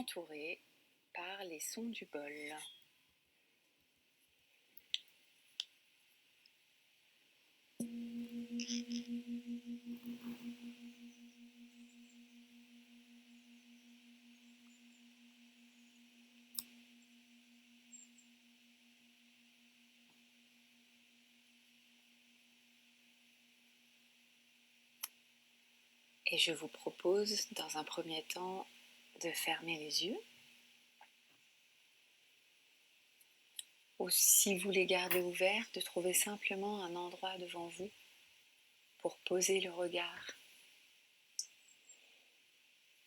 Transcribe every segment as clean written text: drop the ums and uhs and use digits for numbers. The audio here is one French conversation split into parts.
entouré par les sons du bol. Et je vous propose dans un premier temps de fermer les yeux. Ou si vous les gardez ouverts, de trouver simplement un endroit devant vous pour poser le regard.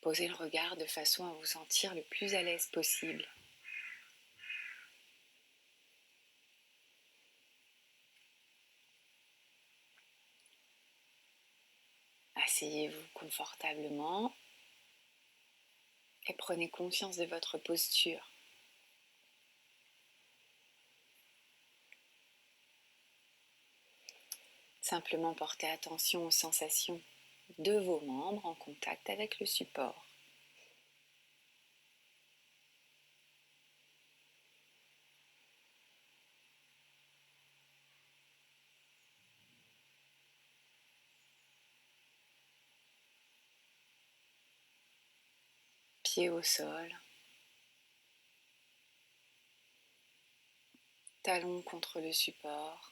Posez le regard de façon à vous sentir le plus à l'aise possible. Asseyez-vous confortablement et prenez conscience de votre posture. Simplement portez attention aux sensations de vos membres en contact avec le support. Pieds au sol, talons contre le support.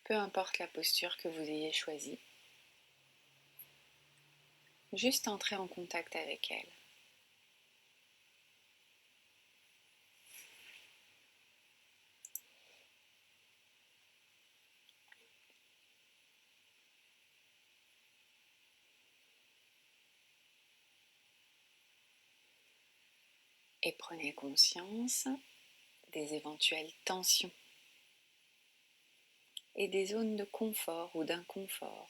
Peu importe la posture que vous ayez choisie, juste entrer en contact avec elle. Et prenez conscience des éventuelles tensions et des zones de confort ou d'inconfort.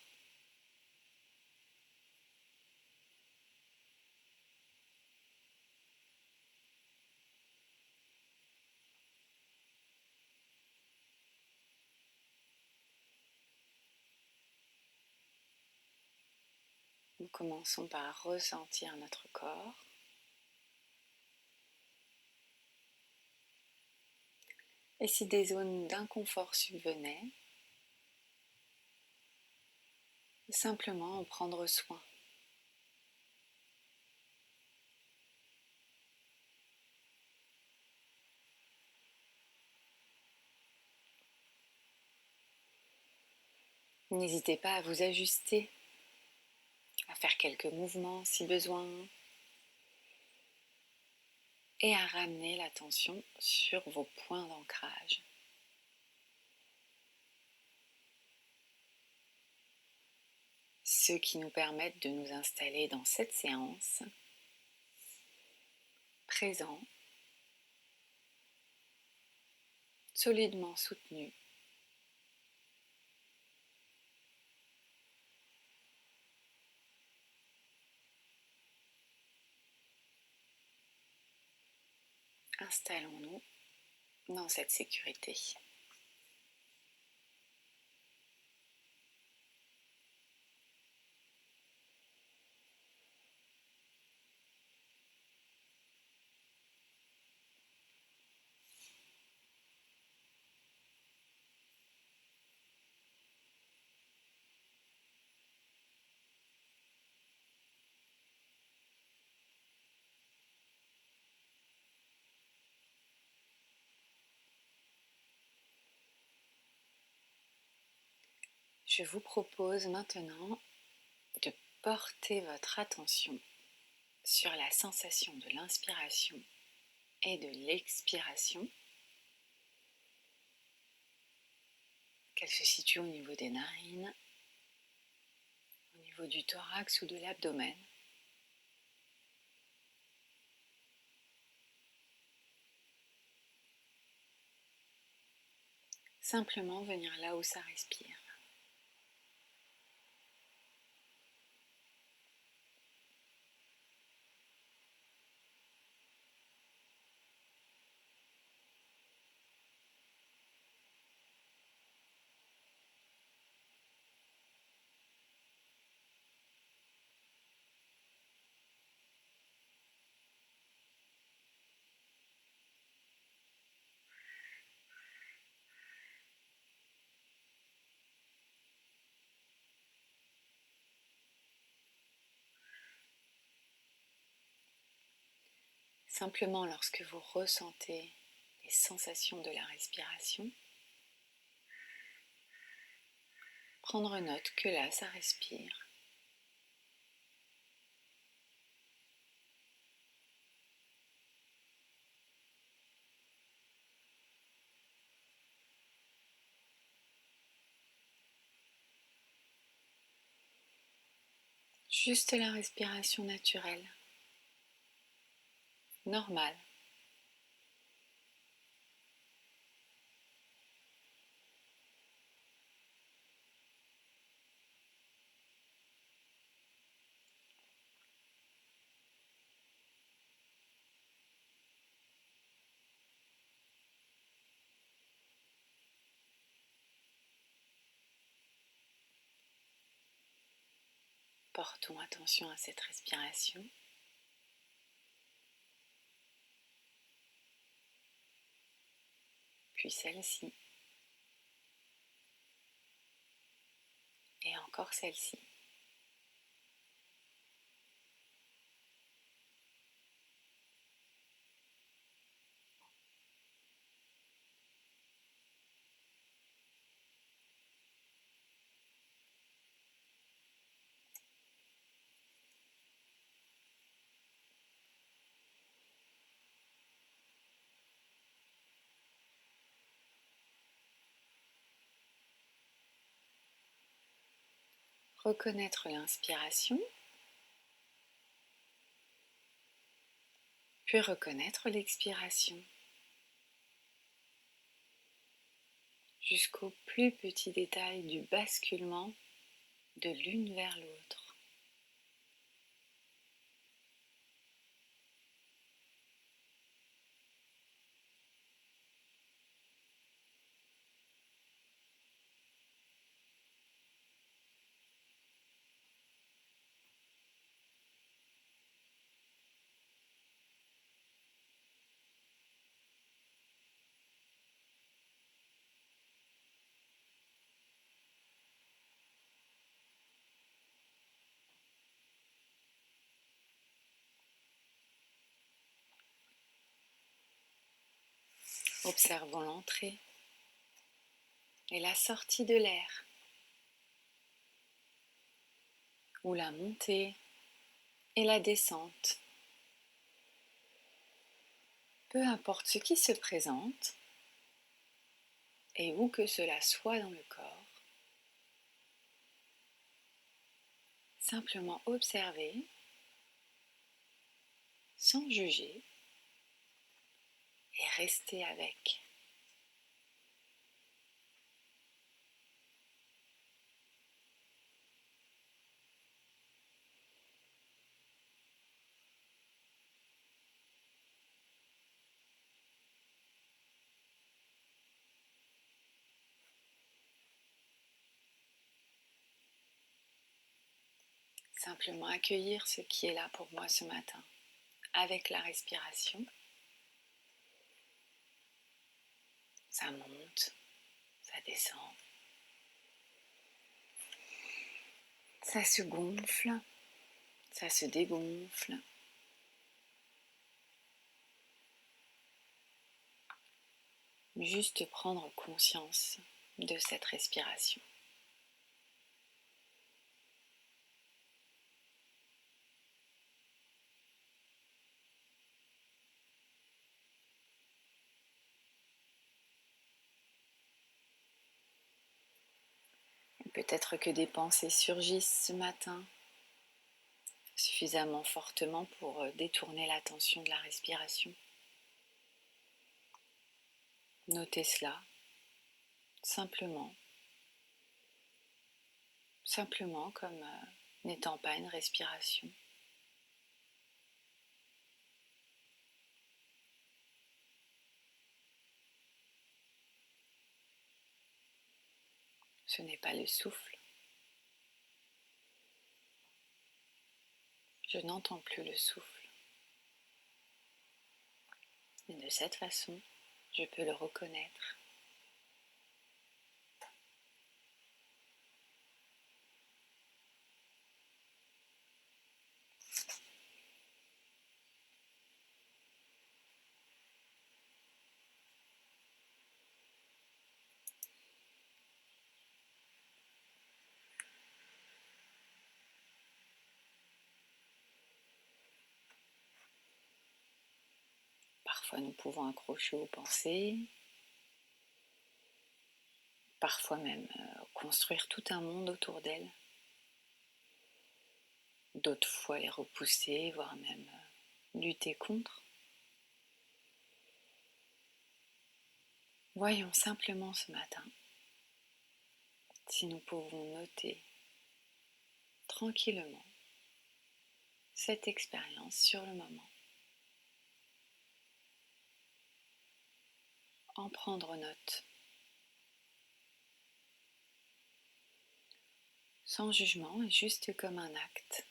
Nous commençons par ressentir notre corps. Et si des zones d'inconfort subvenaient, simplement en prendre soin. N'hésitez pas à vous ajuster, à faire quelques mouvements si besoin, et à ramener l'attention sur vos points d'ancrage. Ceux qui nous permettent de nous installer dans cette séance, présents, solidement soutenus, installons-nous dans cette sécurité. Je vous propose maintenant de porter votre attention sur la sensation de l'inspiration et de l'expiration, qu'elle se situe au niveau des narines, au niveau du thorax ou de l'abdomen. Simplement venir là où ça respire. Simplement lorsque vous ressentez les sensations de la respiration, prendre note que là, ça respire. Juste la respiration naturelle, normale. Portons attention à cette respiration. Puis celle-ci. Et encore celle-ci. Reconnaître l'inspiration, puis reconnaître l'expiration, jusqu'au plus petit détail du basculement de l'une vers l'autre. Observons l'entrée et la sortie de l'air, ou la montée et la descente. Peu importe ce qui se présente, et où que cela soit dans le corps, simplement observer, sans juger, et rester avec. Simplement accueillir ce qui est là pour moi ce matin, avec la respiration. Ça monte, ça descend, ça se gonfle, ça se dégonfle. Juste prendre conscience de cette respiration. Peut-être que des pensées surgissent ce matin, suffisamment fortement pour détourner l'attention de la respiration. Notez cela, simplement comme n'étant pas une respiration. Ce n'est pas le souffle. Je n'entends plus le souffle. Et de cette façon, je peux le reconnaître. Parfois nous pouvons accrocher aux pensées, parfois même construire tout un monde autour d'elles, d'autres fois les repousser, voire même lutter contre. Voyons simplement ce matin si nous pouvons noter tranquillement cette expérience sur le moment. En prendre note, sans jugement et juste comme un acte.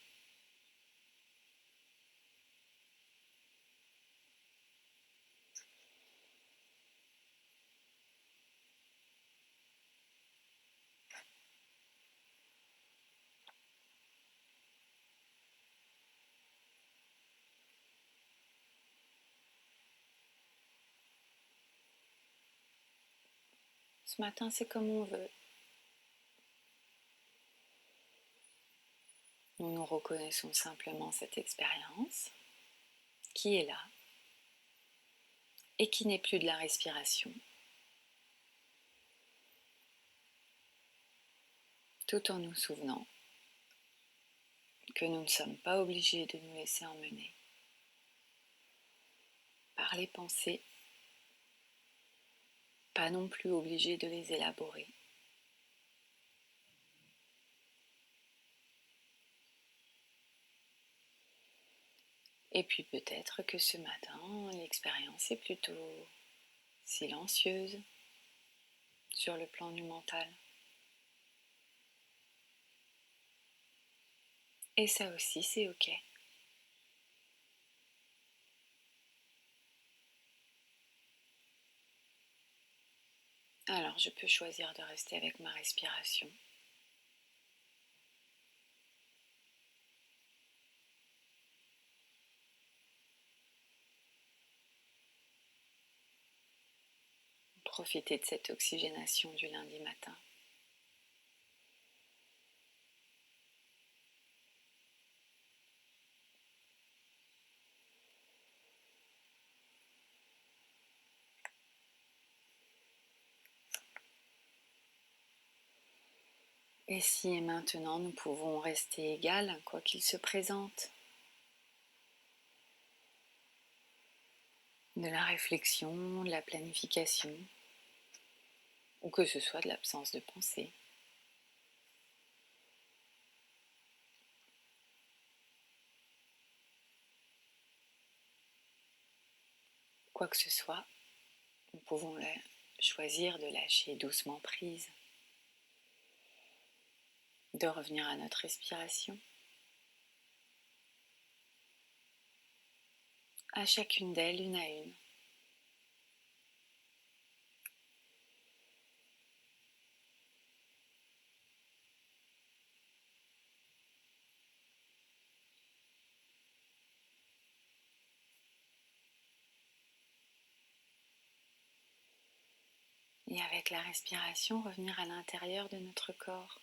Ce matin, c'est comme on veut. Nous nous reconnaissons simplement cette expérience qui est là et qui n'est plus de la respiration, tout en nous souvenant que nous ne sommes pas obligés de nous laisser emmener par les pensées, pas non plus obligés de les élaborer. Et puis peut-être que ce matin, l'expérience est plutôt silencieuse sur le plan du mental. Et ça aussi, c'est ok. Alors je peux choisir de rester avec ma respiration. Profiter de cette oxygénation du lundi matin. Ici et maintenant, nous pouvons rester égales, quoi qu'il se présente. De la réflexion, de la planification, ou que ce soit de l'absence de pensée. Quoi que ce soit, nous pouvons choisir de lâcher doucement prise, de revenir à notre respiration, à chacune d'elles, une à une. Et avec la respiration, revenir à l'intérieur de notre corps.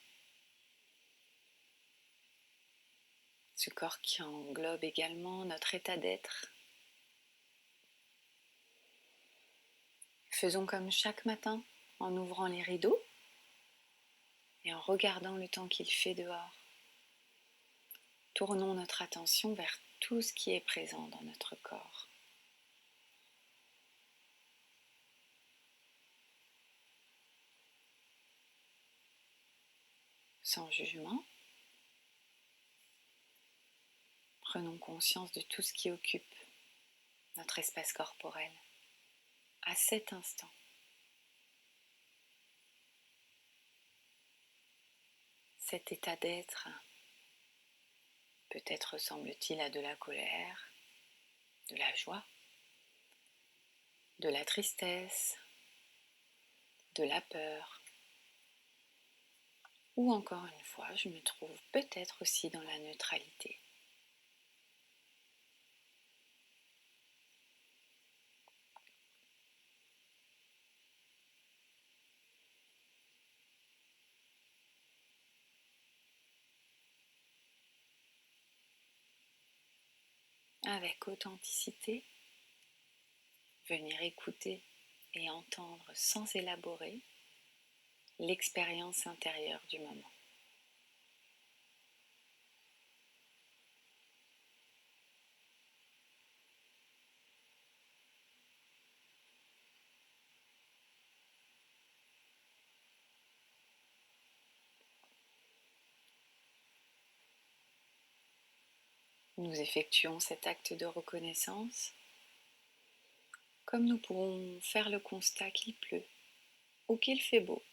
Ce corps qui englobe également notre état d'être. Faisons comme chaque matin, en ouvrant les rideaux et en regardant le temps qu'il fait dehors. Tournons notre attention vers tout ce qui est présent dans notre corps. Sans jugement, prenons conscience de tout ce qui occupe notre espace corporel à cet instant. Cet état d'être, peut-être ressemble-t-il à de la colère, de la joie, de la tristesse, de la peur, ou encore une fois, je me trouve peut-être aussi dans la neutralité. Avec authenticité, venir écouter et entendre sans élaborer l'expérience intérieure du moment. Nous effectuons cet acte de reconnaissance comme nous pourrons faire le constat qu'il pleut ou qu'il fait beau.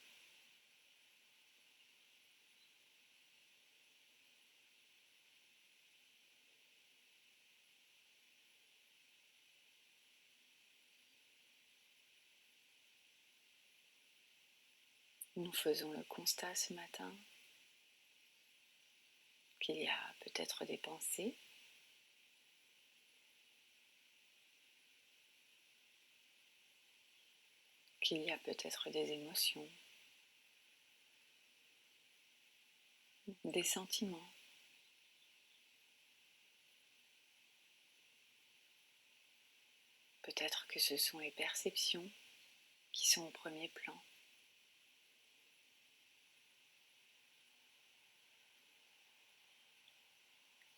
Nous faisons le constat ce matin qu'il y a peut-être des pensées, qu'il y a peut-être des émotions, des sentiments. Peut-être que ce sont les perceptions qui sont au premier plan.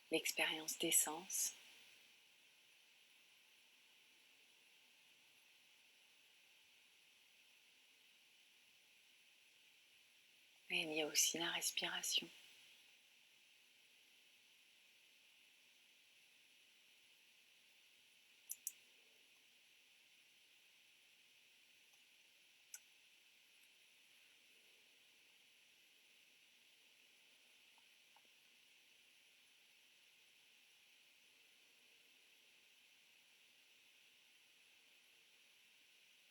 L'expérience des sens. Et il y a aussi la respiration.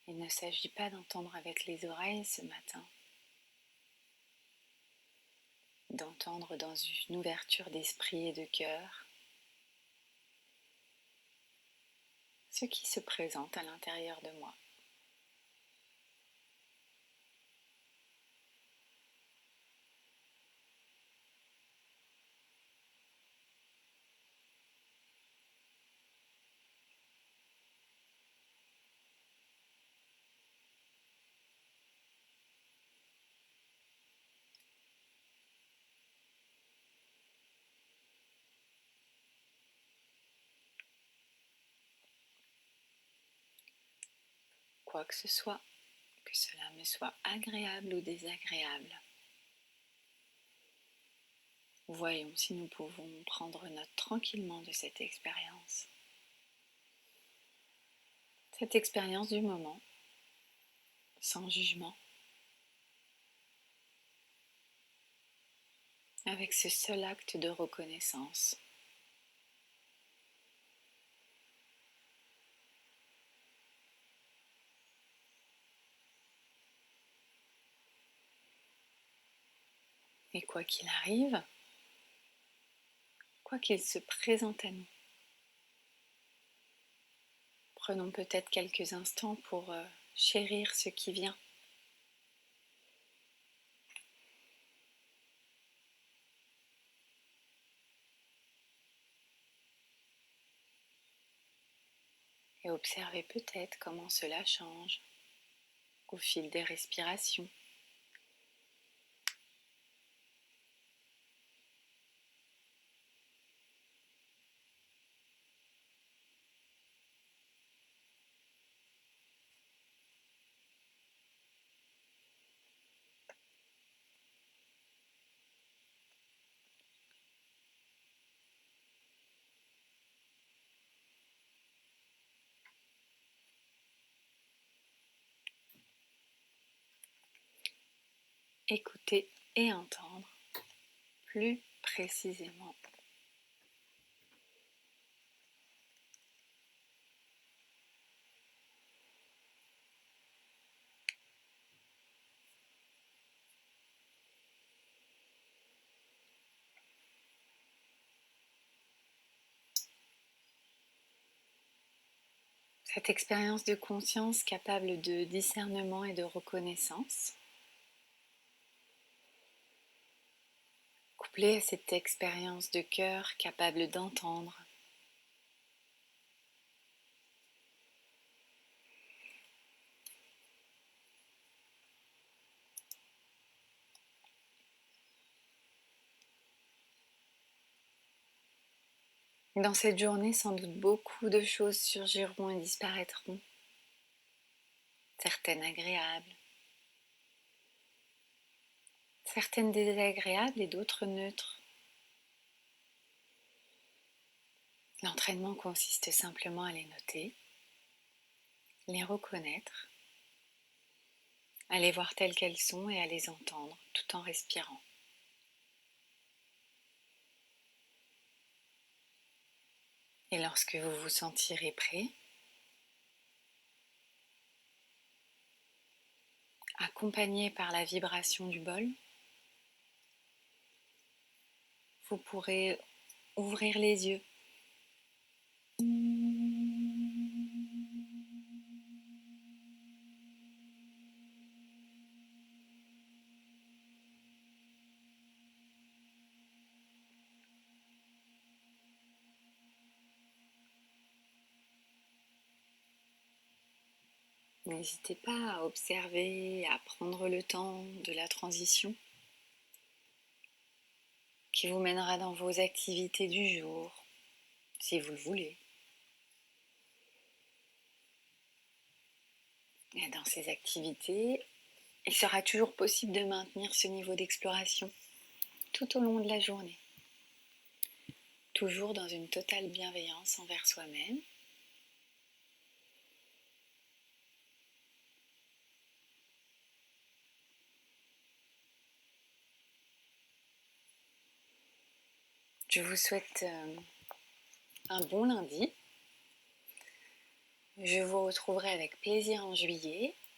Il ne s'agit pas d'entendre avec les oreilles ce matin, d'entendre dans une ouverture d'esprit et de cœur ce qui se présente à l'intérieur de moi. Quoi que ce soit, que cela me soit agréable ou désagréable, voyons si nous pouvons prendre note tranquillement de cette expérience. Cette expérience du moment, sans jugement, avec ce seul acte de reconnaissance. Et quoi qu'il arrive, quoi qu'il se présente à nous, prenons peut-être quelques instants pour chérir ce qui vient. Et observer peut-être comment cela change au fil des respirations. Écouter et entendre plus précisément. Cette expérience de conscience capable de discernement et de reconnaissance, couplée à cette expérience de cœur capable d'entendre, Dans cette journée, sans doute beaucoup de choses surgiront et disparaîtront, certaines agréables, certaines désagréables et d'autres neutres. L'entraînement consiste simplement à les noter, les reconnaître, à les voir telles qu'elles sont et à les entendre tout en respirant. Et lorsque vous vous sentirez prêt, accompagné par la vibration du bol, vous pourrez ouvrir les yeux. N'hésitez pas à observer, à prendre le temps de la transition qui vous mènera dans vos activités du jour, si vous le voulez. Et dans ces activités, il sera toujours possible de maintenir ce niveau d'exploration tout au long de la journée, toujours dans une totale bienveillance envers soi-même. Je vous souhaite un bon lundi. Je vous retrouverai avec plaisir en juillet